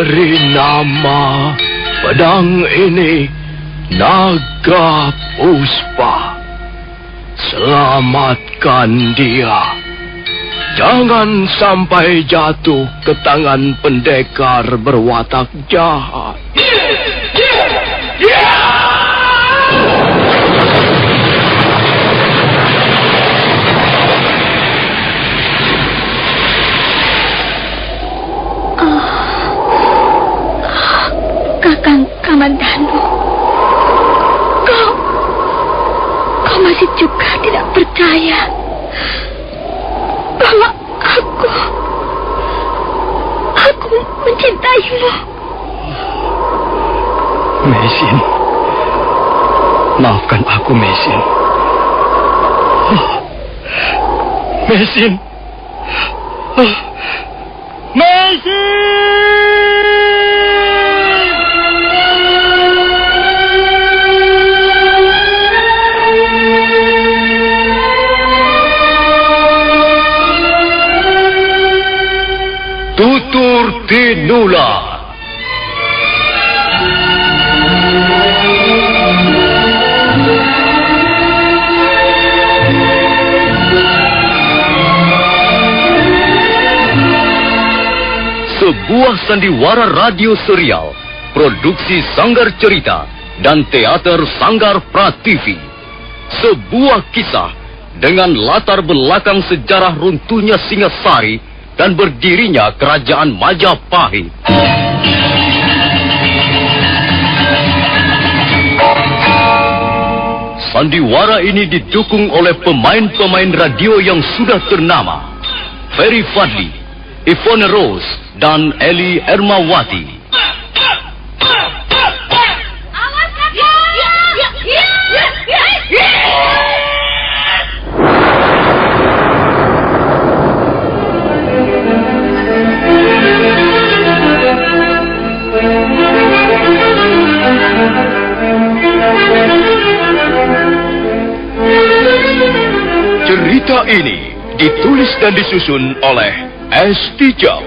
Beri nama pedang ini Naga Puspa. Selamatkan dia. Jangan sampai jatuh ke tangan pendekar berwatak jahat. Kakang Kamandanu, kau masih juga tidak percaya bahwa aku mencintaimu. Mesin, maafkan aku, Mesin. Mesin. Mesin! Tutur Tinula. Sebuah sandiwara radio serial, produksi Sanggar Cerita dan Teater Sanggar Prativi. Sebuah kisah dengan latar belakang sejarah runtuhnya Singasari dan berdirinya Kerajaan Majapahit. Sandiwara ini didukung oleh pemain-pemain radio yang sudah ternama. Ferry Fadli, Ivone Rose, dan Eli Ermawati. Cerita ini ditulis dan disusun oleh S. Tijau.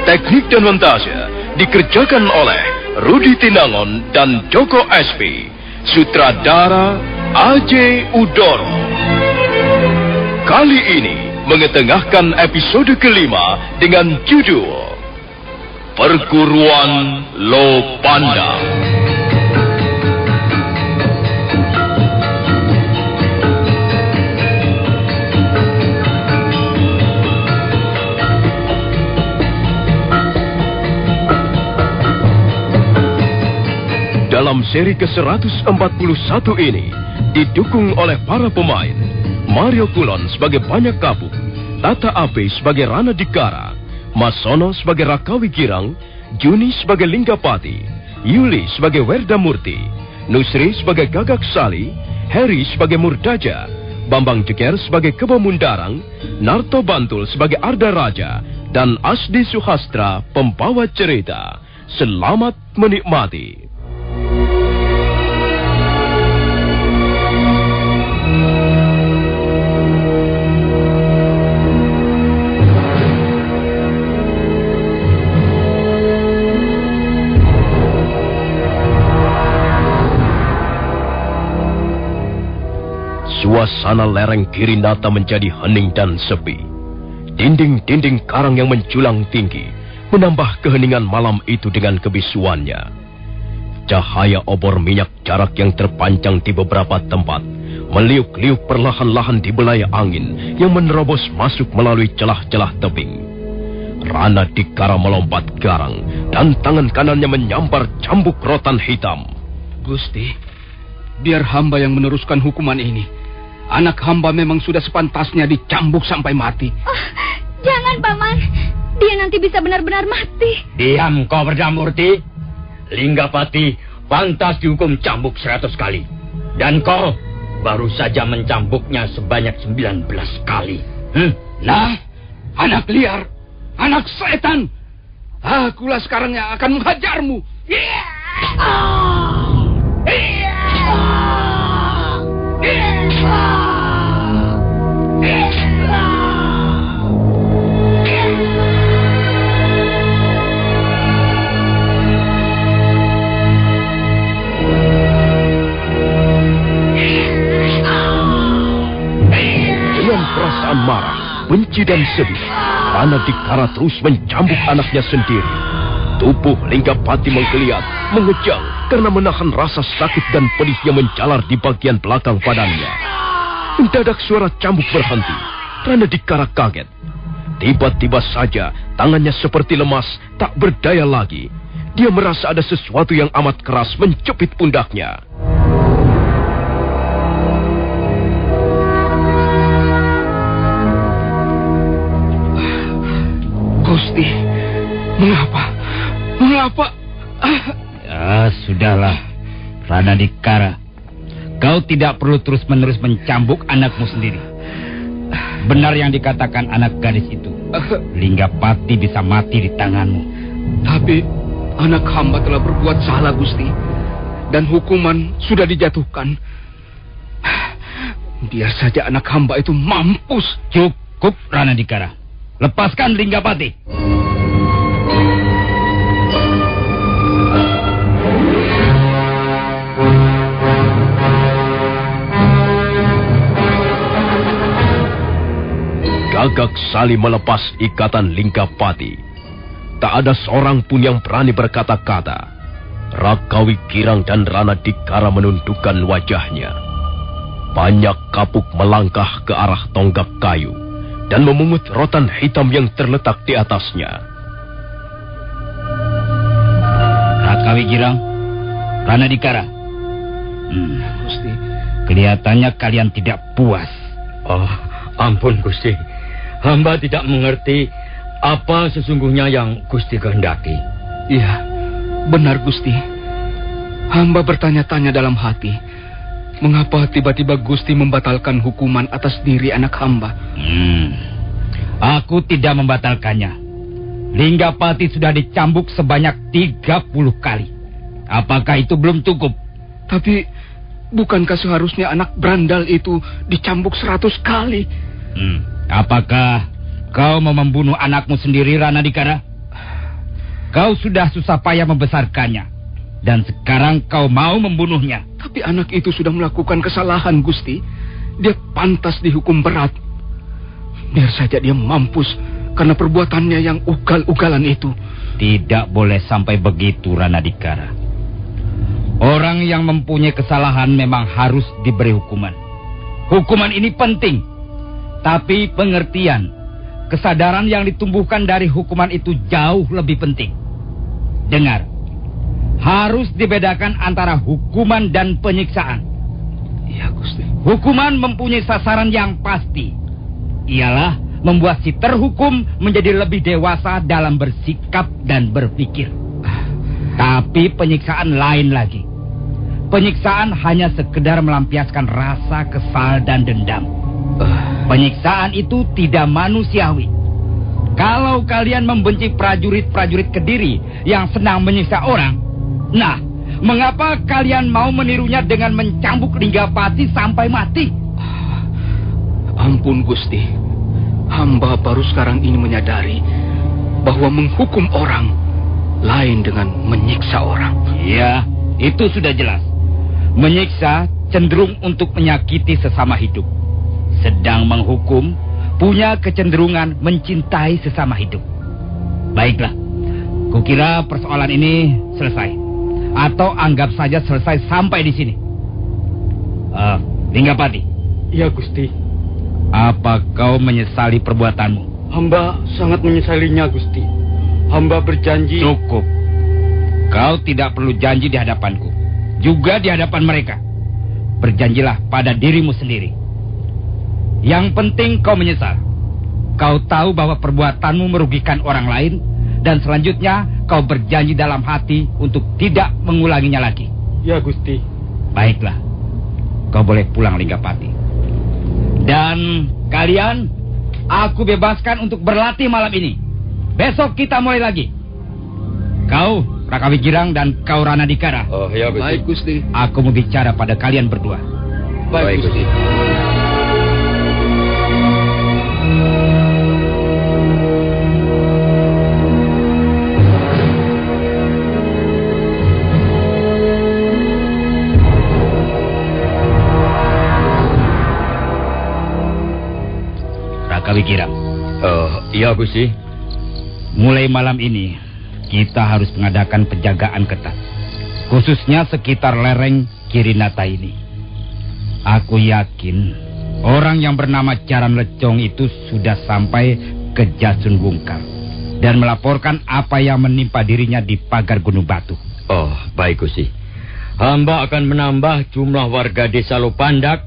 Teknik dan montase dikerjakan oleh Rudi Tinangon dan Joko SP. Sutradara A.J. Udoro. Kali ini mengetengahkan episode kelima dengan judul Perguruan Lopanda. Dalam seri ke-141 ini, didukung oleh para pemain Mario Kulon sebagai Banyak Kapuk, Tata Ape sebagai Rana Dikara, Masono sebagai Rakawi Girang, Juni sebagai Linggapati, Yuli sebagai Werda Murti, Nusri sebagai Gagak Sali, Heri sebagai Murdaja, Bambang Jeker sebagai Kebo Mundarang, Narto Bantul sebagai Arda Raja, dan Asdi Suhastra pembawa cerita. Selamat menikmati. Suasana lereng Girinata menjadi hening dan sepi. Dinding-dinding karang yang menjulang tinggi menambah keheningan malam itu dengan kebisuannya. Cahaya obor minyak jarak yang terpanjang di beberapa tempat meliuk-liuk perlahan-lahan di belai angin yang menerobos masuk melalui celah-celah tebing. Rana Dikara melompat garang dan tangan kanannya menyambar cambuk rotan hitam. Gusti, biar hamba yang meneruskan hukuman ini. Anak hamba memang sudah sepantasnya dicambuk sampai mati. Oh, jangan, Paman. Dia nanti bisa benar-benar mati. Diam kau, Werda Murti. Linggapati pantas dihukum cambuk 100 kali. Dan kau baru saja mencambuknya sebanyak 19 kali. Nah, anak liar, anak setan. Akulah sekarang yang akan menghajarmu. benci dan sedih, Ranadikara terus mencambuk anaknya sendiri. Tubuh Linggapati menggeliat, mengejang karena menahan rasa sakit dan pedih yang menjalar di bagian belakang badannya. Mendadak suara cambuk berhenti. Ranadikara kaget. Tiba-tiba saja tangannya seperti lemas, tak berdaya lagi. Dia merasa ada sesuatu yang amat keras menjepit pundaknya. Gusti, mengapa? Mengapa? Ya, sudahlah, Ranadikara. Kau tidak perlu terus-menerus mencambuk anakmu sendiri. Benar yang dikatakan anak gadis itu. Linggapati bisa mati di tanganmu. Tapi anak hamba telah berbuat salah, Gusti. Dan hukuman sudah dijatuhkan. Biar saja anak hamba itu mampus. Cukup, Ranadikara. Lepaskan Linggapati. Gagak Sali melepas ikatan Linggapati. Tak ada seorang pun yang berani berkata-kata. Rakawi Girang dan Ranadikara menundukkan wajahnya. Banyak kapuk melangkah ke arah tonggak kayu dan memungut rotan hitam yang terletak di atasnya. Rakawi Girang, Ranadikara. Gusti, Kelihatannya kalian tidak puas. Oh, ampun Gusti. Hamba tidak mengerti apa sesungguhnya yang Gusti kehendaki. iya, benar Gusti. Hamba bertanya-tanya dalam hati, mengapa tiba-tiba Gusti membatalkan hukuman atas diri anak hamba? Aku tidak membatalkannya. Linggapati sudah dicambuk sebanyak 30 kali. Apakah itu belum cukup? Tapi bukankah seharusnya anak berandal itu dicambuk 100 kali? Apakah kau mau membunuh anakmu sendiri, Ranadikara? Kau sudah susah payah membesarkannya, dan sekarang kau mau membunuhnya. Tapi anak itu sudah melakukan kesalahan, Gusti. Dia pantas dihukum berat. Biar saja dia mampus karena perbuatannya yang ugal-ugalan itu. Tidak boleh sampai begitu, Ranadikara. Orang yang mempunyai kesalahan memang harus diberi hukuman. Hukuman ini penting, tapi pengertian, kesadaran yang ditumbuhkan dari hukuman itu jauh lebih penting. Dengar, harus dibedakan antara hukuman dan penyiksaan. Iya, Gusti. Hukuman mempunyai sasaran yang pasti. Ialah membuat si terhukum menjadi lebih dewasa dalam bersikap dan berpikir. Tapi penyiksaan lain lagi. Penyiksaan hanya sekedar melampiaskan rasa kesal dan dendam. Penyiksaan itu tidak manusiawi. Kalau kalian membenci prajurit-prajurit Kediri yang senang menyiksa orang, nah, mengapa kalian mau menirunya dengan mencambuk Linggapati sampai mati? Ampun, Gusti. Hamba baru sekarang ini menyadari bahwa menghukum orang lain dengan menyiksa orang. Iya, itu sudah jelas. Menyiksa cenderung untuk menyakiti sesama hidup. Sedang menghukum punya kecenderungan mencintai sesama hidup. Baiklah, kukira persoalan ini selesai. Atau anggap saja selesai sampai di sini. Linggapati. Ya Gusti. Apa kau menyesali perbuatanmu? Hamba sangat menyesalinya Gusti. Hamba berjanji. Cukup. Kau tidak perlu janji di hadapanku, juga di hadapan mereka. Berjanjilah pada dirimu sendiri. Yang penting kau menyesal. Kau tahu bahwa perbuatanmu merugikan orang lain, dan selanjutnya kau berjanji dalam hati untuk tidak mengulanginya lagi. Ya Gusti. Baiklah, kau boleh pulang, Linggapati. Dan kalian, aku bebaskan untuk berlatih malam ini. Besok kita mulai lagi. Kau, Rakawi Girang, dan kau, Ranadikara. Oh ya Gusti. Baik, Gusti. Aku mau bicara pada kalian berdua. Baik Gusti. Rakawi Girang, Iya, Gusti. Mulai malam ini, kita harus mengadakan penjagaan ketat. Khususnya sekitar lereng Kirinata ini. Aku yakin orang yang bernama Caran Lecong itu sudah sampai ke Jasun Wungkal dan melaporkan apa yang menimpa dirinya di pagar Gunung Batu. Oh, baik, Gusti. Hamba akan menambah jumlah warga desa Lopandak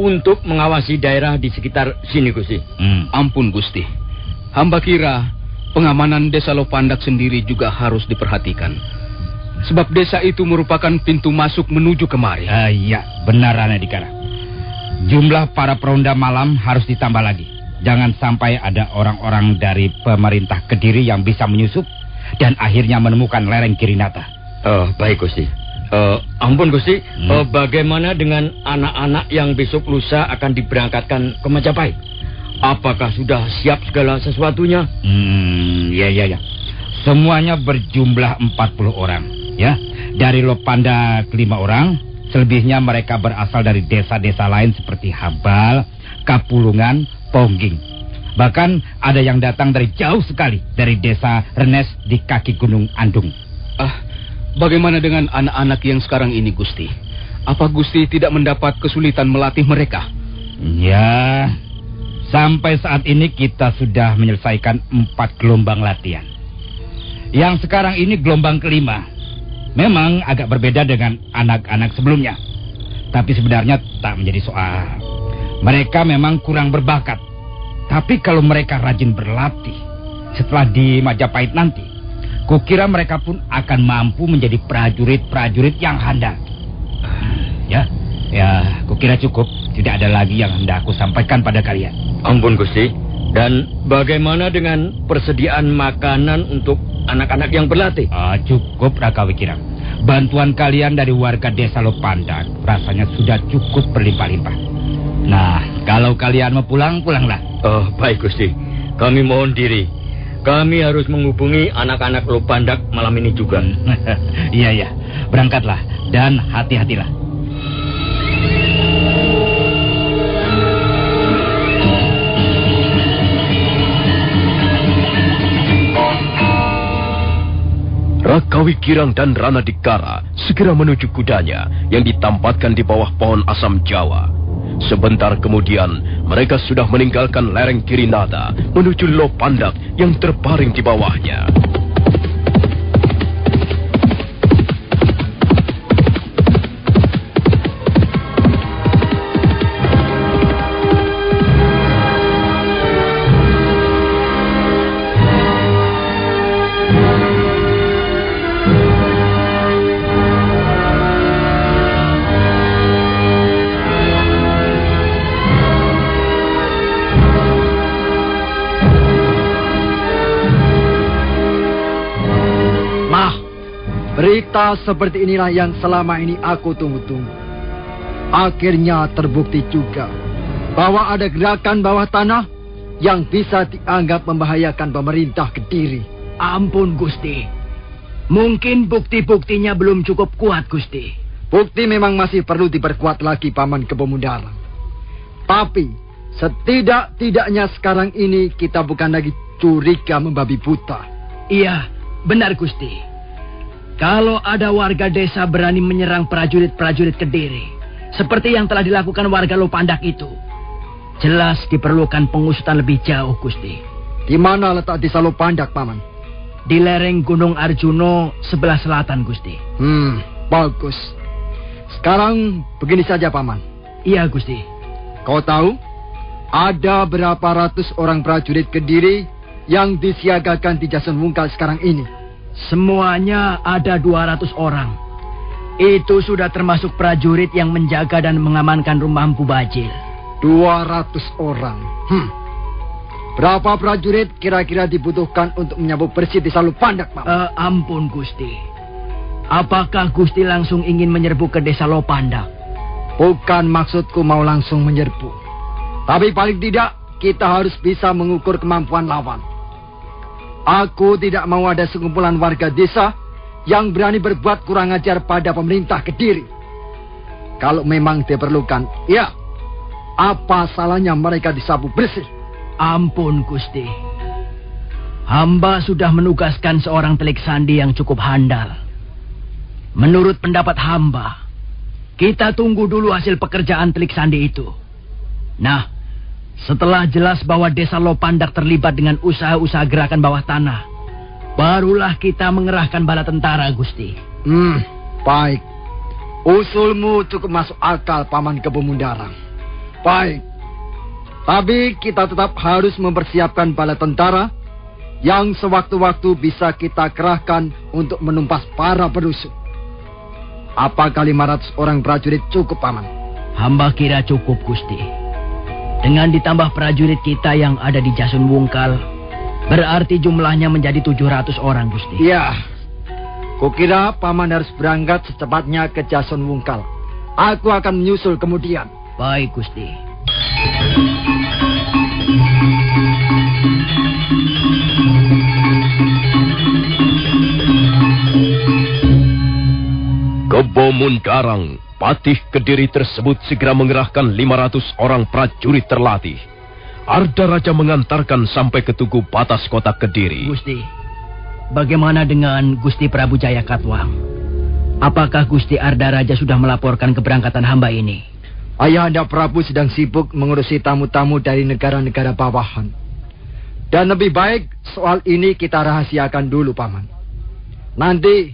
untuk mengawasi daerah di sekitar sini, Gusti. Ampun, Gusti. Hamba kira pengamanan desa Lopandak sendiri juga harus diperhatikan. Sebab desa itu merupakan pintu masuk menuju kemari. Iya, benar Ranadikara. Jumlah para peronda malam harus ditambah lagi. Jangan sampai ada orang-orang dari pemerintah Kediri yang bisa menyusup dan akhirnya menemukan lereng Kirinata. Baik, Gusti. Ampun, Gusti. Bagaimana dengan anak-anak yang besok lusa akan diberangkatkan ke Majapahit? Apakah sudah siap segala sesuatunya? Ya. Semuanya berjumlah 40 orang. Ya, dari Lopandak 5 orang, selebihnya mereka berasal dari desa-desa lain seperti Habal, Kapulungan, Pongging. Bahkan ada yang datang dari jauh sekali, dari desa Renes di kaki Gunung Andung. Bagaimana dengan anak-anak yang sekarang ini, Gusti? Apa Gusti tidak mendapat kesulitan melatih mereka? Ya, sampai saat ini kita sudah menyelesaikan 4 gelombang latihan. Yang sekarang ini gelombang kelima. Memang agak berbeda dengan anak-anak sebelumnya. Tapi sebenarnya tak menjadi soal. Mereka memang kurang berbakat. Tapi kalau mereka rajin berlatih, setelah di Majapahit nanti, kukira mereka pun akan mampu menjadi prajurit-prajurit yang handal. Ya, kukira cukup. Tidak ada lagi yang hendak aku sampaikan pada kalian. Ampun, Gusti. Dan bagaimana dengan persediaan makanan untuk anak-anak yang berlatih? Cukup, Raka Wikirang. Bantuan kalian dari warga desa Lopandak rasanya sudah cukup berlimpah-limpah. Nah, kalau kalian mau pulang, pulanglah. Baik, Gusti. Kami mohon diri. Kami harus menghubungi anak-anak Lopandak malam ini juga. Iya. Berangkatlah dan hati-hatilah. Raka Wikirang dan Ranadikara segera menuju kudanya yang ditampatkan di bawah pohon asam Jawa. Sebentar kemudian, mereka sudah meninggalkan lereng Kirinata menuju Lopandak yang terbaring di bawahnya. Berita seperti inilah yang selama ini aku tunggu-tunggu. Akhirnya terbukti juga bahwa ada gerakan bawah tanah yang bisa dianggap membahayakan pemerintah Kediri. Ampun, Gusti. Mungkin bukti-buktinya belum cukup kuat, Gusti. Bukti memang masih perlu diperkuat lagi, Paman Kebomundaran. Tapi setidak-tidaknya sekarang ini kita bukan lagi curiga membabi buta. Iya, benar, Gusti. Kalau ada warga desa berani menyerang prajurit-prajurit Kediri, seperti yang telah dilakukan warga Lopandak itu, jelas diperlukan pengusutan lebih jauh, Gusti. Di mana letak desa Lopandak, Paman? Di lereng Gunung Arjuno sebelah selatan, Gusti. Bagus. Sekarang begini saja, Paman. Iya, Gusti. Kau tahu, ada berapa ratus orang prajurit Kediri yang disiagakan di Jasun Wungkal sekarang ini? Semuanya ada 200 orang. Itu sudah termasuk prajurit yang menjaga dan mengamankan rumah Empu Bajil. 200 orang. Berapa prajurit kira-kira dibutuhkan untuk menyambut bersih di Lopandak, Pak? Ampun, Gusti. Apakah Gusti langsung ingin menyerbu ke desa Lopandak? Bukan maksudku mau langsung menyerbu. Tapi paling tidak kita harus bisa mengukur kemampuan lawan. Aku tidak mau ada sekumpulan warga desa yang berani berbuat kurang ajar pada pemerintah Kediri. Kalau memang diperlukan, ya, apa salahnya mereka disapu bersih? Ampun, Gusti. Hamba sudah menugaskan seorang telik sandi yang cukup handal. Menurut pendapat hamba, kita tunggu dulu hasil pekerjaan telik sandi itu. Nah, setelah jelas bahwa desa Lopandak terlibat dengan usaha-usaha gerakan bawah tanah, barulah kita mengerahkan bala tentara, Gusti. Baik. Usulmu cukup masuk akal, Paman Kebumundarang. Baik. Tapi kita tetap harus mempersiapkan bala tentara yang sewaktu-waktu bisa kita kerahkan untuk menumpas para perusuh. Apakah 500 orang prajurit cukup, Paman? Hamba kira cukup, Gusti. Dengan ditambah prajurit kita yang ada di Jasun Wungkal, berarti jumlahnya menjadi 700 orang, Gusti. Iya. Kukira Paman harus berangkat secepatnya ke Jasun Wungkal. Aku akan menyusul kemudian. Baik, Gusti. Kebo Mundarang, Patih Kediri tersebut segera mengerahkan 500 orang prajurit terlatih. Arda Raja mengantarkan sampai ke Tugu Batas Kota Kediri. Gusti, bagaimana dengan Gusti Prabu Jayakatwang? Apakah Gusti Arda Raja sudah melaporkan keberangkatan hamba ini? Ayahanda Prabu sedang sibuk mengurusi tamu-tamu dari negara-negara bawahan. Dan lebih baik soal ini kita rahasiakan dulu, Paman. Nanti,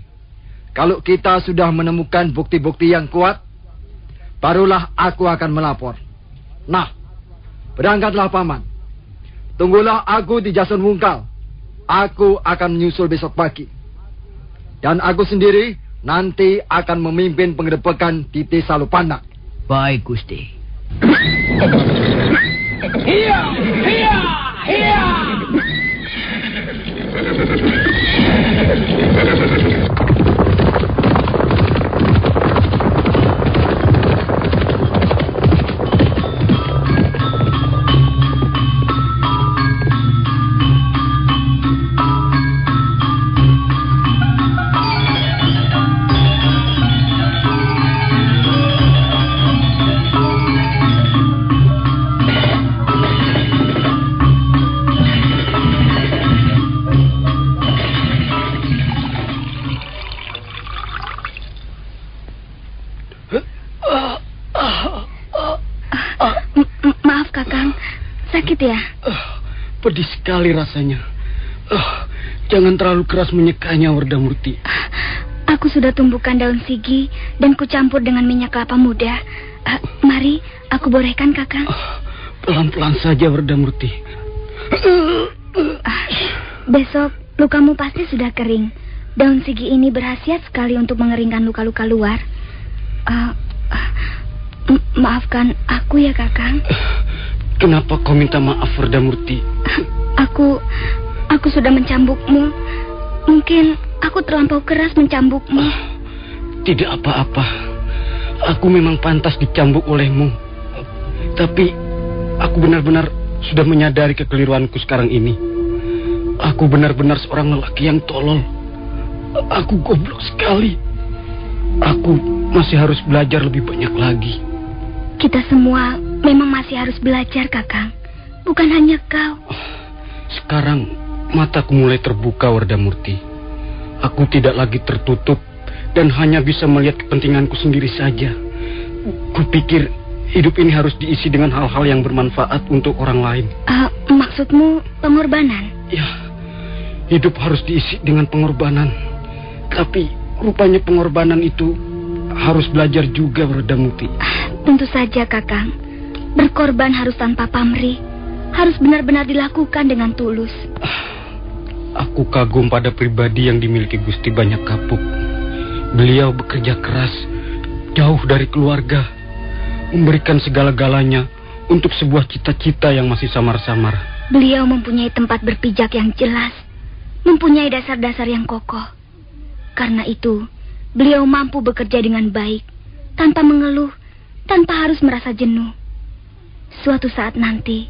kalau kita sudah menemukan bukti-bukti yang kuat, barulah aku akan melapor. Nah, berangkatlah, Paman. Tunggulah aku di Jasun Wungkal. Aku akan menyusul besok pagi. Dan aku sendiri nanti akan memimpin penggerebekan di Desa Lopandak. Baik, Gusti. Hiya! Hiya! Hiya! Maaf, Kakang. Sakit ya? Pedih sekali rasanya. Jangan terlalu keras menyekanya, Wardamurti. Aku sudah tumbuhkan daun sigi dan kucampur dengan minyak kelapa muda. Mari, aku borehkan, Kakang. Pelan-pelan saja, Wardamurti. Besok lukamu pasti sudah kering. Daun sigi ini berkhasiat sekali untuk mengeringkan luka-luka luar. Maafkan aku ya, Kakang. Kenapa kau minta maaf, Wardamurti? Aku sudah mencambukmu. Mungkin aku terlampau keras mencambukmu. Tidak apa-apa. Aku memang pantas dicambuk olehmu. Tapi aku benar-benar sudah menyadari kekeliruanku sekarang ini. Aku benar-benar seorang lelaki yang tolol. Aku goblok sekali. Aku masih harus belajar lebih banyak lagi. Kita semua memang masih harus belajar, Kakang. Bukan hanya kau. Sekarang mataku mulai terbuka, Wardamurti. Aku tidak lagi tertutup dan hanya bisa melihat kepentinganku sendiri saja. Kupikir hidup ini harus diisi dengan hal-hal yang bermanfaat untuk orang lain. Maksudmu pengorbanan? Ya, hidup harus diisi dengan pengorbanan. Tapi rupanya pengorbanan itu harus belajar juga, Wardamurti. Tentu saja, Kakang. Berkorban harus tanpa pamrih. Harus benar-benar dilakukan dengan tulus. Aku kagum pada pribadi yang dimiliki Gusti Banyak Kapuk. Beliau bekerja keras, jauh dari keluarga, memberikan segala-galanya untuk sebuah cita-cita yang masih samar-samar. Beliau mempunyai tempat berpijak yang jelas, mempunyai dasar-dasar yang kokoh. Karena itu, beliau mampu bekerja dengan baik, tanpa mengeluh, tanpa harus merasa jenuh. Suatu saat nanti,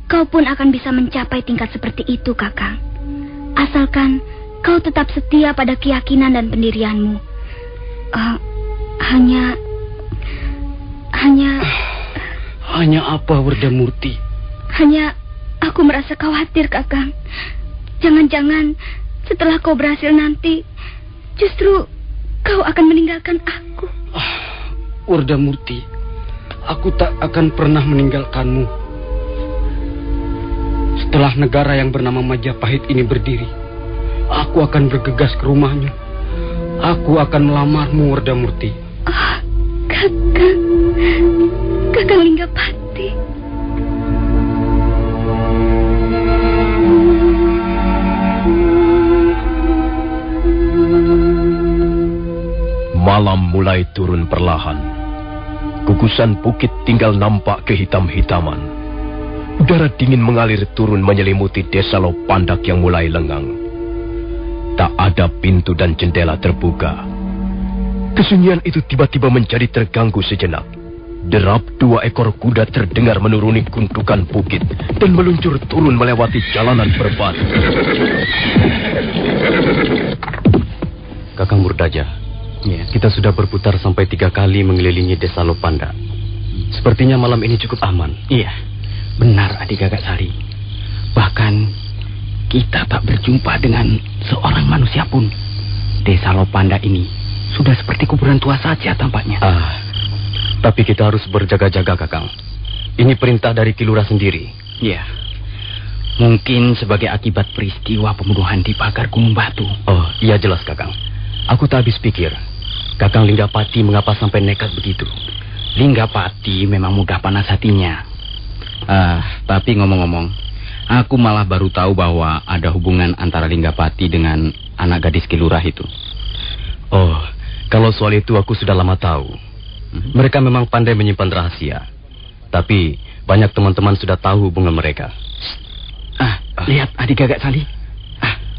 kau pun akan bisa mencapai tingkat seperti itu, Kakang. Asalkan kau tetap setia pada keyakinan dan pendirianmu. Hanya apa, Wardamurti? Hanya aku merasa khawatir, Kakang. Jangan-jangan setelah kau berhasil nanti, justru kau akan meninggalkan aku. Wardamurti, aku tak akan pernah meninggalkanmu. Setelah negara yang bernama Majapahit ini berdiri, aku akan bergegas ke rumahnya. Aku akan melamarmu, Wardamurti. Kakang Linggapati. Malam mulai turun perlahan. Gugusan bukit tinggal nampak kehitam-hitaman. Udara dingin mengalir turun menyelimuti desa Lopandak yang mulai lengang. Tak ada pintu dan jendela terbuka. Kesunyian itu tiba-tiba menjadi terganggu sejenak. Derap 2 ekor kuda terdengar menuruni gundukan bukit dan meluncur turun melewati jalanan berbatu. Kakang Murdaja, kita sudah berputar sampai 3 kali mengelilingi desa Lopandak. Sepertinya malam ini cukup aman. Iya, benar Adik Gagak Sari. Bahkan kita tak berjumpa dengan seorang manusia pun. Desa Lopandak ini sudah seperti kuburan tua saja tampaknya. Tapi kita harus berjaga-jaga, Kakang. Ini perintah dari Ki Lurah sendiri. Iya. Mungkin sebagai akibat peristiwa pembunuhan di pagar Gunung Batu. Oh, iya jelas, Kakang. Aku tak habis pikir. Kakang Linggapati mengapa sampai nekat begitu? Linggapati memang mudah panas hatinya. Tapi ngomong-ngomong, aku malah baru tahu bahwa ada hubungan antara Linggapati dengan anak gadis Ki Lurah itu. Oh, kalau soal itu aku sudah lama tahu. Mereka memang pandai menyimpan rahasia. Tapi banyak teman-teman sudah tahu hubungan mereka. Lihat Adik Gagak Sali.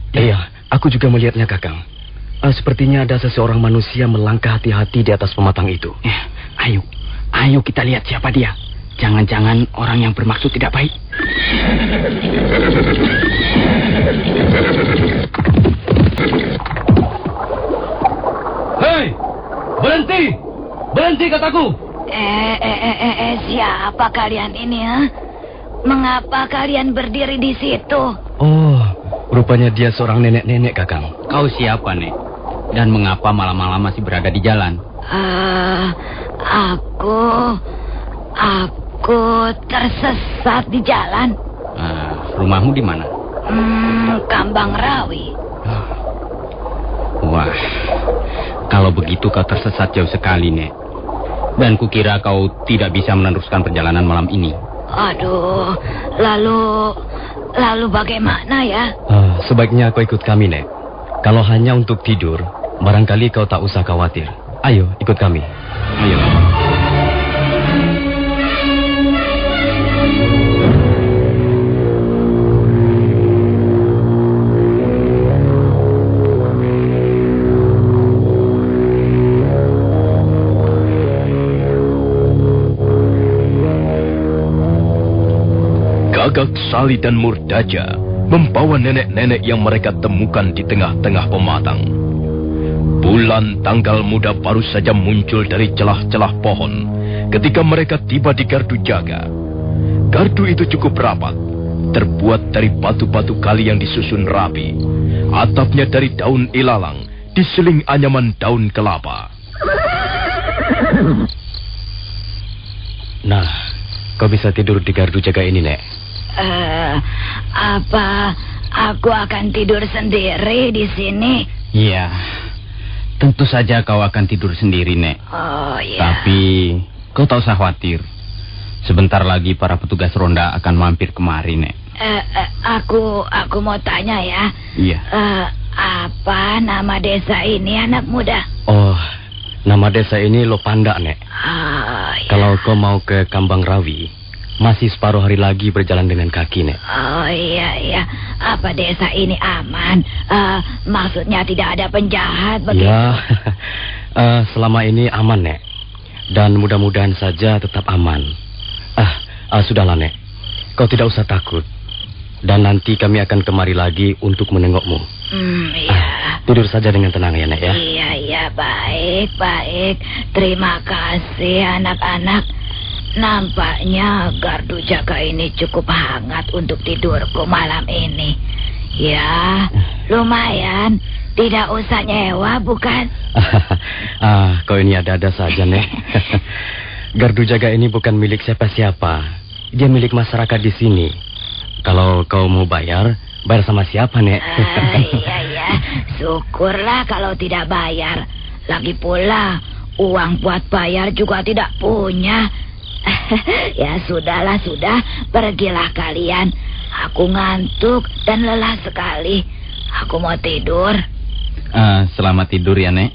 Iya, aku juga melihatnya, Kakang. Sepertinya ada seseorang manusia melangkah hati-hati di atas pematang itu. Ayo kita lihat siapa dia. Jangan-jangan orang yang bermaksud tidak baik. Hei, berhenti! Berhenti kataku! Siapa kalian ini, ha? Mengapa kalian berdiri di situ? Oh, rupanya dia seorang nenek-nenek, Kakang. Kau siapa, Nek? Dan mengapa malam-malam masih berada di jalan? Aku tersesat di jalan. Rumahmu di mana? Kambang Rawi. Wah, kalau begitu kau tersesat jauh sekali, Nek. Dan kukira kau tidak bisa meneruskan perjalanan malam ini. Aduh, lalu bagaimana ya? Sebaiknya kau ikut kami, Nek. Kalau hanya untuk tidur, barangkali kau tak usah khawatir. Ayo, ikut kami. Ayo. Gagak Sali dan Murdaja membawa nenek-nenek yang mereka temukan di tengah-tengah pematang. Bulan tanggal muda baru saja muncul dari celah-celah pohon ketika mereka tiba di gardu jaga. Gardu itu cukup rapat, terbuat dari batu-batu kali yang disusun rapi. Atapnya dari daun ilalang, diseling anyaman daun kelapa. Nah, kau bisa tidur di gardu jaga ini, Nek. Apa aku akan tidur sendiri di sini? Iya, tentu saja kau akan tidur sendiri, Nek. Oh, iya. Tapi kau tak usah khawatir. Sebentar lagi para petugas ronda akan mampir kemari, Nek. Aku mau tanya ya. Iya. Apa nama desa ini, anak muda? Oh, nama desa ini Lopandak, Nek. Iya. Kalau kau mau ke Kambang Rawi, masih separuh hari lagi berjalan dengan kaki, Nek. Oh, iya. Apa desa ini aman? Maksudnya tidak ada penjahat begitu? Ya, selama ini aman, Nek. Dan mudah-mudahan saja tetap aman. Sudahlah, Nek. Kau tidak usah takut. Dan nanti kami akan kemari lagi untuk menengokmu. Iya. Tidur saja dengan tenang ya, Nek, ya. Iya, baik. Terima kasih, anak-anak. Nampaknya gardu jaga ini cukup hangat untuk tidurku malam ini. Ya, lumayan. Tidak usah nyewa, bukan? Kau ini ada-ada saja, Nek. Gardu jaga ini bukan milik siapa-siapa. Dia milik masyarakat di sini. Kalau kau mau bayar sama siapa, Nek? Iya. Syukurlah kalau tidak bayar. Lagi pula, uang buat bayar juga tidak punya. Ya sudah. Pergilah kalian. Aku ngantuk dan lelah sekali. Aku mau tidur. Selamat tidur ya, Nek.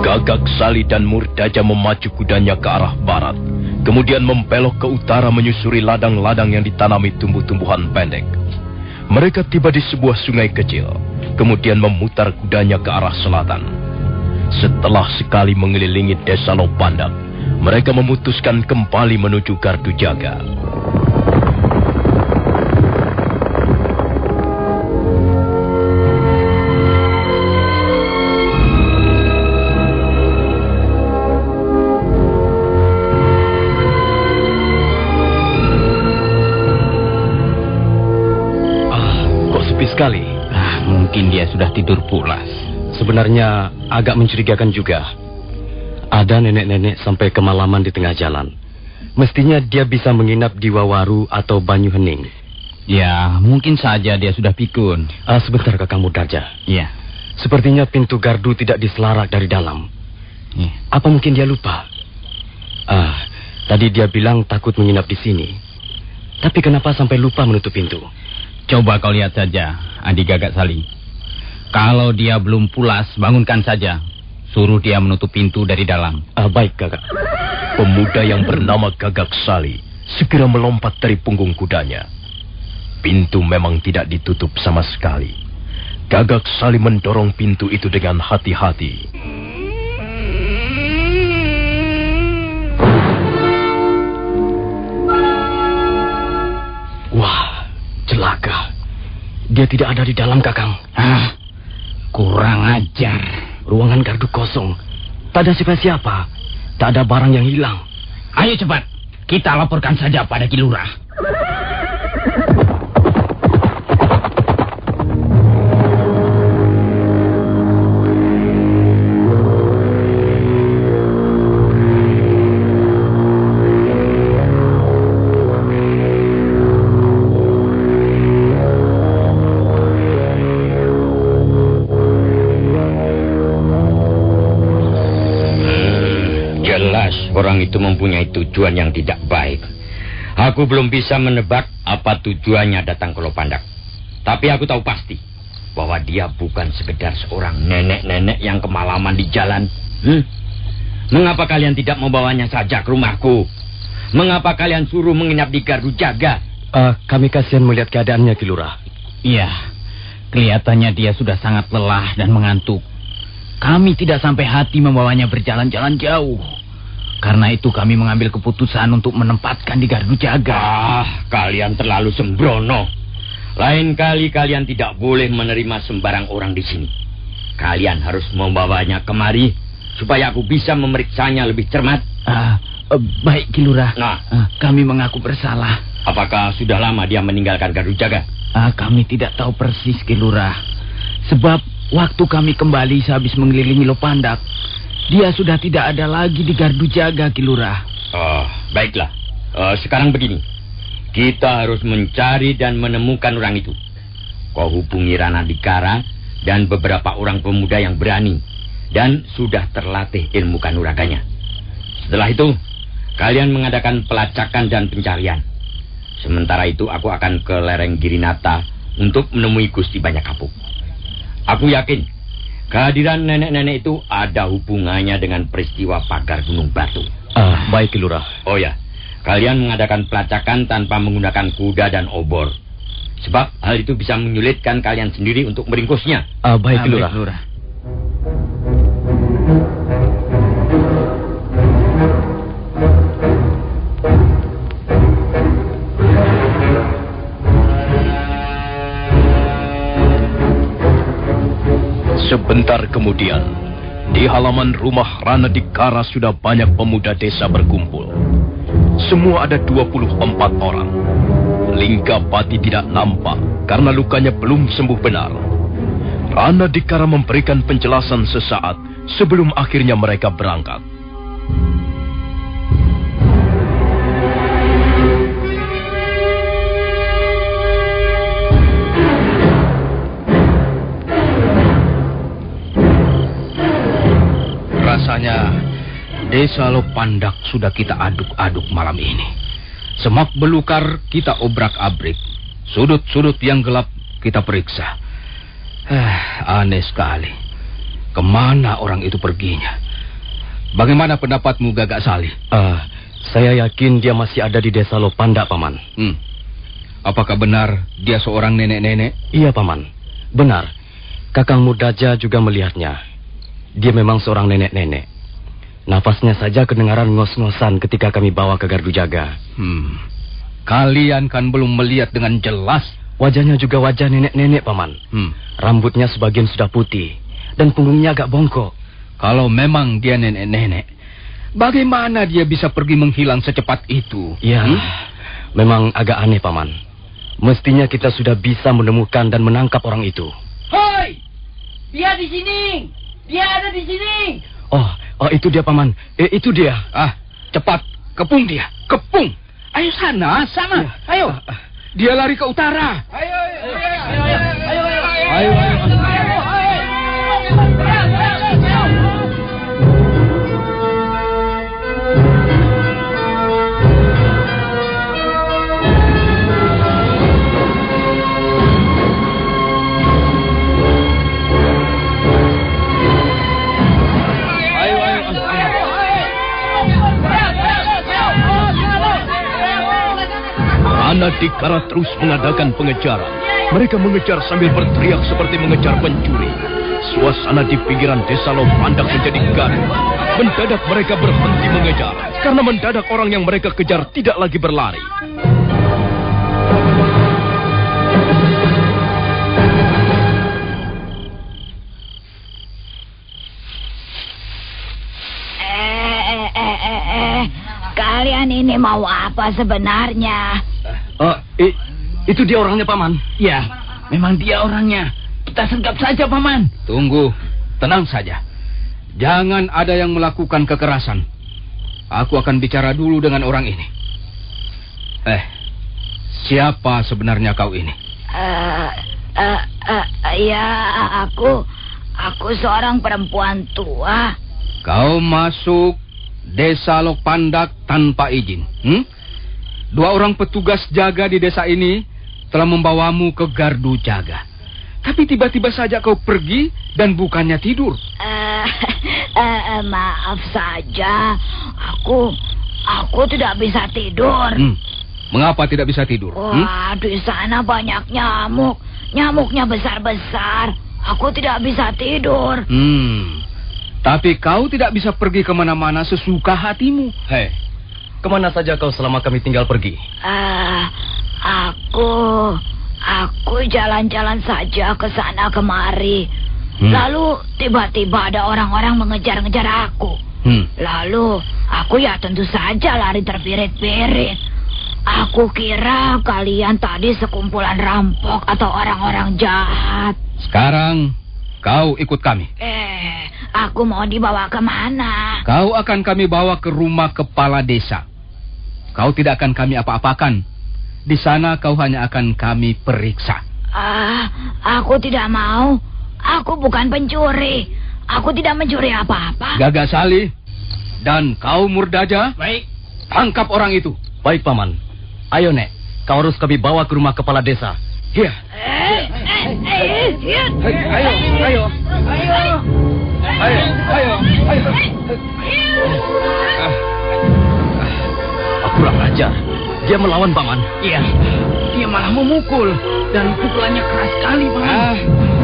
Gagak Sali dan Murdaja memacu kudanya ke arah barat, kemudian membelok ke utara menyusuri ladang-ladang yang ditanami tumbuh-tumbuhan pendek. Mereka tiba di sebuah sungai kecil, kemudian memutar kudanya ke arah selatan. Setelah sekali mengelilingi desa Lopandak, mereka memutuskan kembali menuju Gardu Jaga. Sekali. Mungkin dia sudah tidur pulas. Sebenarnya agak mencurigakan juga. Ada nenek-nenek sampai kemalaman di tengah jalan. Mestinya dia bisa menginap di Wawaru atau Banyu Hening. Ya, mungkin saja dia sudah pikun. Sebentar, Kakang Murdaja. Iya. Sepertinya pintu gardu tidak diselarak dari dalam. Ya. Apa mungkin dia lupa? Tadi dia bilang takut menginap di sini. Tapi kenapa sampai lupa menutup pintu? Coba kau lihat saja, Adi Gagak Sali. Kalau dia belum pulas, bangunkan saja. Suruh dia menutup pintu dari dalam. Baik, Kakak. Pemuda yang bernama Gagak Sali segera melompat dari punggung kudanya. Pintu memang tidak ditutup sama sekali. Gagak Sali mendorong pintu itu dengan hati-hati. Wah, celaka. Dia tidak ada di dalam, Kakang. Kurang ajar. Ruangan gardu kosong. Tak ada siapa-siapa. Tak ada barang yang hilang. Ayo cepat. Kita laporkan saja pada Ki Lurah. Orang itu mempunyai tujuan yang tidak baik. Aku belum bisa menebak apa tujuannya datang ke Lopandak. Tapi aku tahu pasti bahwa dia bukan sekedar seorang nenek-nenek yang kemalaman di jalan. Mengapa kalian tidak membawanya saja ke rumahku? Mengapa kalian suruh menginap di Gardu Jaga? Kami kasihan melihat keadaannya, Ki Lurah. Iya, kelihatannya dia sudah sangat lelah dan mengantuk. Kami tidak sampai hati membawanya berjalan-jalan jauh. Karena itu kami mengambil keputusan untuk menempatkan di Gardu Jaga. Kalian terlalu sembrono. Lain kali kalian tidak boleh menerima sembarang orang di sini. Kalian harus membawanya kemari supaya aku bisa memeriksanya lebih cermat. Baik, Ki Lurah. Kami mengaku bersalah. Apakah sudah lama dia meninggalkan Gardu Jaga? Kami tidak tahu persis, Ki Lurah. Sebab waktu kami kembali sehabis mengelilingi Lopandak, dia sudah tidak ada lagi di Gardu Jaga, Ki Lurah. Baiklah. Sekarang begini. Kita harus mencari dan menemukan orang itu. Kau hubungi Rana Dikara dan beberapa orang pemuda yang berani dan sudah terlatih ilmu kanuraganya. Setelah itu, kalian mengadakan pelacakan dan pencarian. Sementara itu, aku akan ke lereng Girinata untuk menemui Gusti Banyak Kapuk. Aku yakin kehadiran nenek-nenek itu ada hubungannya dengan peristiwa pagar Gunung Batu. Baik, Ki Lurah. Oh ya, kalian mengadakan pelacakan tanpa menggunakan kuda dan obor. Sebab hal itu bisa menyulitkan kalian sendiri untuk meringkusnya. Baik, Ki Lurah. kemudian, di halaman rumah Rana Dikara sudah banyak pemuda desa berkumpul. Semua ada 24 orang. Linggapati tidak nampak karena lukanya belum sembuh benar. Rana Dikara memberikan penjelasan sesaat sebelum akhirnya mereka berangkat. Rasanya desa Lopandak sudah kita aduk-aduk malam ini. Semak belukar kita obrak-abrik. Sudut-sudut yang gelap kita periksa. Aneh sekali. Kemana orang itu perginya? Bagaimana pendapatmu, Gagak Salih? Saya yakin dia masih ada di desa Lopandak, Paman. Apakah benar dia seorang nenek-nenek? Iya, Paman. Benar. Kakang Mudaja juga melihatnya. Dia memang seorang nenek-nenek. Nafasnya saja kedengaran ngos-ngosan ketika kami bawa ke gardu jaga. Kalian kan belum melihat dengan jelas. Wajahnya juga wajah nenek-nenek, Paman. Rambutnya sebagian sudah putih dan punggungnya agak bongkok. Kalau memang dia nenek-nenek, bagaimana dia bisa pergi menghilang secepat itu? Ya, memang agak aneh, Paman. Mestinya kita sudah bisa menemukan dan menangkap orang itu. Hoi! Dia di sini! Dia ada di sini! Oh, itu dia, Paman. Itu dia. Cepat, kepung dia. Kepung! Ayo sana. Ayo. Dia lari ke utara. Ayo. Rana Dikara terus mengadakan pengejaran. Mereka mengejar sambil berteriak seperti mengejar pencuri. Suasana di pinggiran desa Lopandak menjadi gaduh. Mendadak mereka berhenti mengejar, karena mendadak orang yang mereka kejar tidak lagi berlari. Kalian ini mau apa sebenarnya? Itu dia orangnya, Paman. Ya, memang dia orangnya. Kita sergap saja, Paman. Tunggu, tenang saja. Jangan ada yang melakukan kekerasan. Aku akan bicara dulu dengan orang ini. Siapa sebenarnya kau ini? Ya, aku seorang perempuan tua. Kau masuk desa Lopandak tanpa izin. 2 orang petugas jaga di desa ini telah membawamu ke gardu jaga. Tapi tiba-tiba saja kau pergi dan bukannya tidur. Maaf saja. Aku tidak bisa tidur. Mengapa tidak bisa tidur? Wah, di sana banyak nyamuk. Nyamuknya besar-besar. Aku tidak bisa tidur. Tapi kau tidak bisa pergi kemana-mana sesuka hatimu. Hei, kemana saja kau selama kami tinggal pergi? Aku jalan-jalan saja ke sana kemari. Lalu tiba-tiba ada orang-orang mengejar-ngejar aku. Lalu aku ya tentu saja lari terpirit-pirit. Aku kira kalian tadi sekumpulan rampok atau orang-orang jahat. Sekarang kau ikut kami. Aku mau dibawa kemana? Kau akan kami bawa ke rumah kepala desa. Kau tidak akan kami apa-apakan. Di sana kau hanya akan kami periksa. Aku tidak mau. Aku bukan pencuri. Aku tidak mencuri apa-apa. Gagak Salih dan kau Murdaja. Baik. Tangkap orang itu. Baik, Paman. Ayo, Nek. Kau harus kami bawa ke rumah kepala desa. Iya. Ayo. Kurang ajar. Dia melawan, Paman. Iya. Dia malah memukul. Dan pukulannya keras sekali, Paman.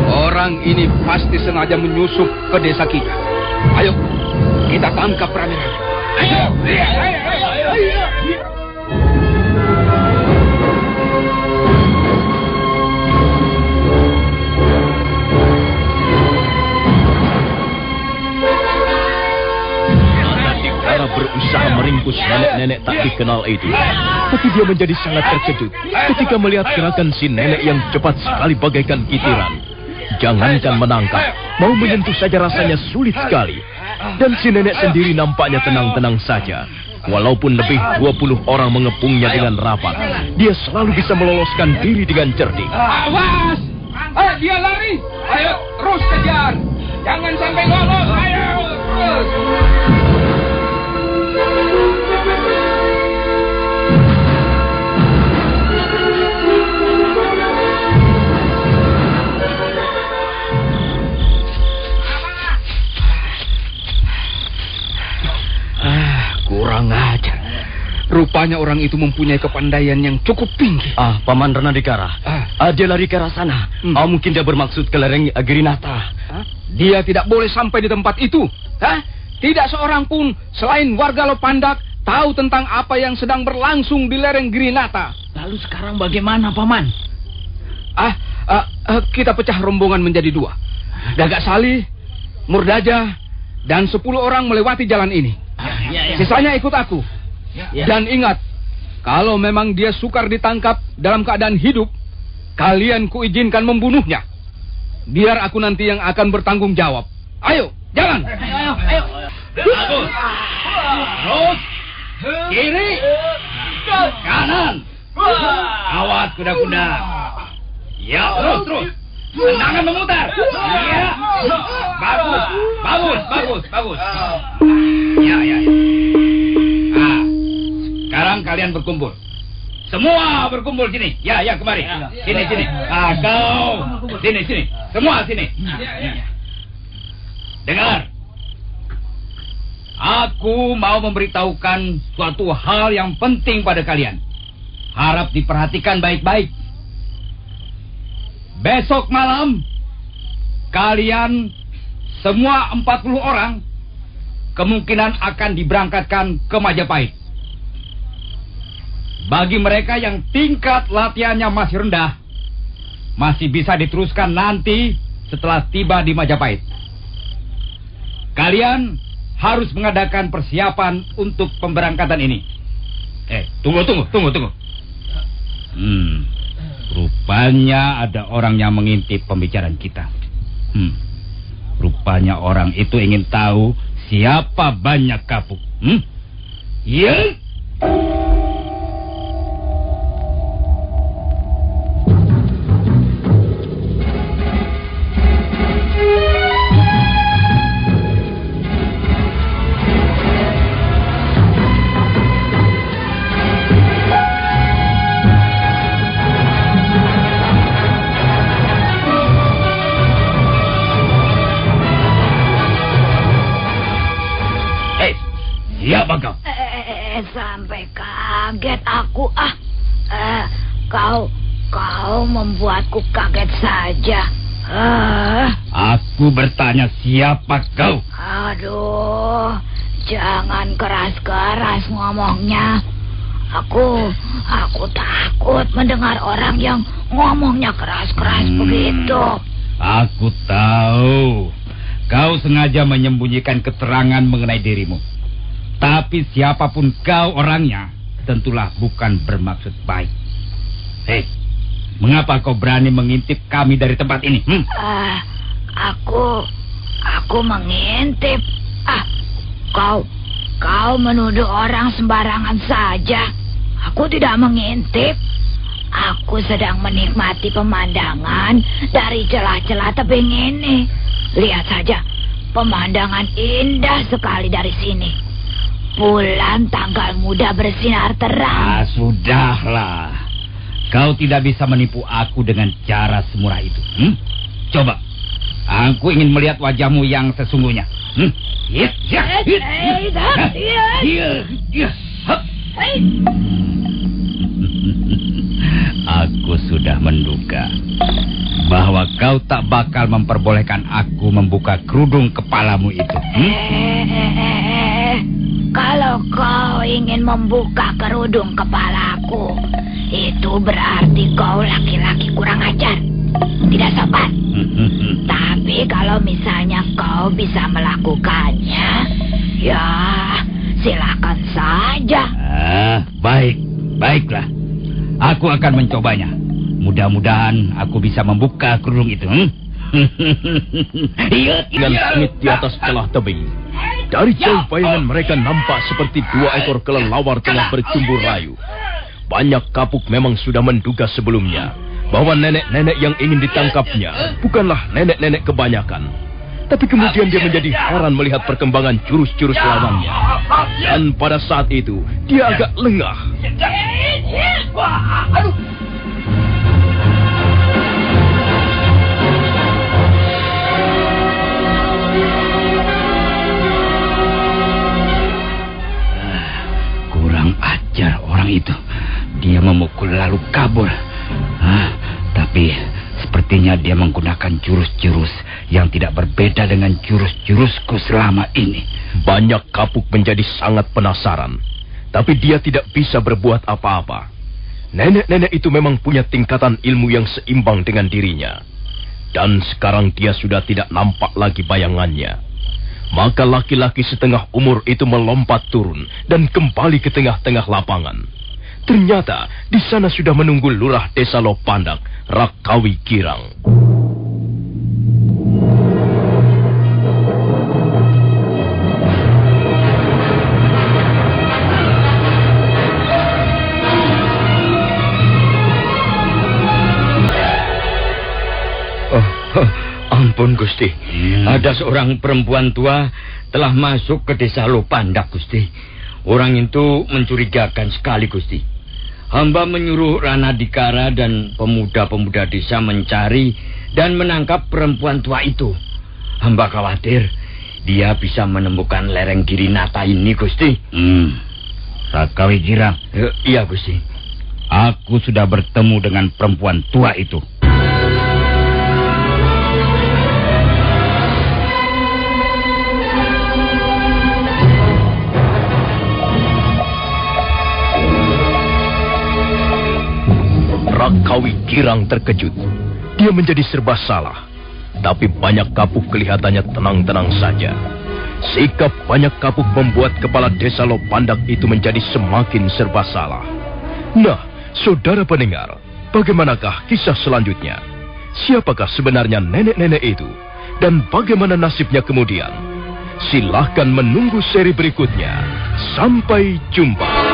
Orang ini pasti sengaja menyusup ke desa kita. Ayo, kita tangkap rame-rame. Ayo. berusaha meringkus nenek-nenek tak dikenal itu. Tapi dia menjadi sangat terkejut ketika melihat gerakan si nenek yang cepat sekali bagaikan kitiran. Jangankan menangkap, mau menyentuh saja rasanya sulit sekali. Dan si nenek sendiri nampaknya tenang-tenang saja. Walaupun lebih 20 orang mengepungnya dengan rapat, dia selalu bisa meloloskan diri dengan cerdik. Awas! Ayo, dia lari! Ayo, terus kejar! Jangan sampai lolos! Ayo, terus! Kurang ajar. Rupanya orang itu mempunyai kepandaian yang cukup tinggi. Paman Ranadikara. Dia lari ke arah sana. Mungkin dia bermaksud ke lereng Girinata. Dia tidak boleh sampai di tempat itu. Tidak seorang pun selain warga Lopandak tahu tentang apa yang sedang berlangsung di lereng Girinata. Lalu sekarang bagaimana, Paman? Kita pecah rombongan menjadi 2. Gagak Salih, Murdaja, dan 10 orang melewati jalan ini. Sisanya ikut aku. Dan ingat, kalau memang dia sukar ditangkap dalam keadaan hidup, kalian kuizinkan membunuhnya. Biar aku nanti yang akan bertanggung jawab. Ayo, jalan. Ayo. Bagus. Terus. Kiri. Kanan. Awas kuda-kuda. Ya, terus. Tendangan memutar. Iya. Bagus. Ya. Sekarang kalian berkumpul. Semua berkumpul sini. Ya, kemari. Sini. Kau. Sini. Semua sini. Dengar. Aku mau memberitahukan suatu hal yang penting pada kalian. Harap diperhatikan baik-baik. Besok malam, kalian semua 40 orang kemungkinan akan diberangkatkan ke Majapahit. Bagi mereka yang tingkat latihannya masih rendah, masih bisa diteruskan nanti setelah tiba di Majapahit. Kalian harus mengadakan persiapan untuk pemberangkatan ini. Tunggu. Rupanya ada orang yang mengintip pembicaraan kita. Rupanya orang itu ingin tahu siapa Banyak Kapuk. Iya. Siapa kau? Sampai kaget aku. Kau membuatku kaget saja. Aku bertanya siapa kau? Aduh, jangan keras-keras ngomongnya. Aku takut mendengar orang yang ngomongnya keras-keras begitu. Aku tahu. Kau sengaja menyembunyikan keterangan mengenai dirimu. Tapi siapapun kau orangnya, tentulah bukan bermaksud baik. Mengapa kau berani mengintip kami dari tempat ini? Aku mengintip. Kau menuduh orang sembarangan saja. Aku tidak mengintip. Aku sedang menikmati pemandangan dari celah-celah tebing ini. Lihat saja, pemandangan indah sekali dari sini. Bulan tanggal muda bersinar terang. Sudahlah. Kau tidak bisa menipu aku dengan cara semurah itu. Coba. Aku ingin melihat wajahmu yang sesungguhnya. Aku sudah menduga bahwa kau tak bakal memperbolehkan aku membuka kerudung kepalamu itu. Kalau kau ingin membuka kerudung kepalaku, itu berarti kau laki-laki kurang ajar, tidak sopan. Tapi kalau misalnya kau bisa melakukannya, ya silakan Baiklah. Aku akan mencobanya. Mudah-mudahan aku bisa membuka kerudung itu. Dengan sengit di atas celah tebing, dari jauh bayangan mereka nampak seperti 2 ekor kelelawar tengah bercumbu rayu. Banyak kapuk memang sudah menduga sebelumnya bahwa nenek-nenek yang ingin ditangkapnya bukanlah nenek-nenek kebanyakan. Tapi kemudian dia menjadi heran melihat perkembangan jurus-jurus lawannya. Dan pada saat itu, dia agak lengah. Kurang ajar orang itu. Dia memukul lalu kabur. Tapi sepertinya dia menggunakan jurus-jurus yang tidak berbeda dengan jurus-jurusku selama ini. Banyak kapuk menjadi sangat penasaran. Tapi dia tidak bisa berbuat apa-apa. Nenek-nenek itu memang punya tingkatan ilmu yang seimbang dengan dirinya. Dan sekarang dia sudah tidak nampak lagi bayangannya. Maka laki-laki setengah umur itu melompat turun dan kembali ke tengah-tengah lapangan. Ternyata di sana sudah menunggu lurah desa Lopandak, Rakawi Girang. Ampun Gusti, ada seorang perempuan tua telah masuk ke desa Lopandak Gusti. Orang itu mencurigakan sekali Gusti. Hamba menyuruh Rana Dikara dan pemuda-pemuda desa mencari dan menangkap perempuan tua itu. Hamba khawatir dia bisa menemukan lereng Girinata ini Gusti. Rakawi Girang. Iya Gusti. Aku sudah bertemu dengan perempuan tua itu. Rakawi Girang terkejut. Dia menjadi serba salah. Tapi banyak kapuk kelihatannya tenang-tenang saja. Sikap banyak kapuk membuat kepala desa Lopandak itu menjadi semakin serba salah. Nah, saudara pendengar, bagaimanakah kisah selanjutnya? Siapakah sebenarnya nenek-nenek itu? Dan bagaimana nasibnya kemudian? Silahkan menunggu seri berikutnya. Sampai jumpa.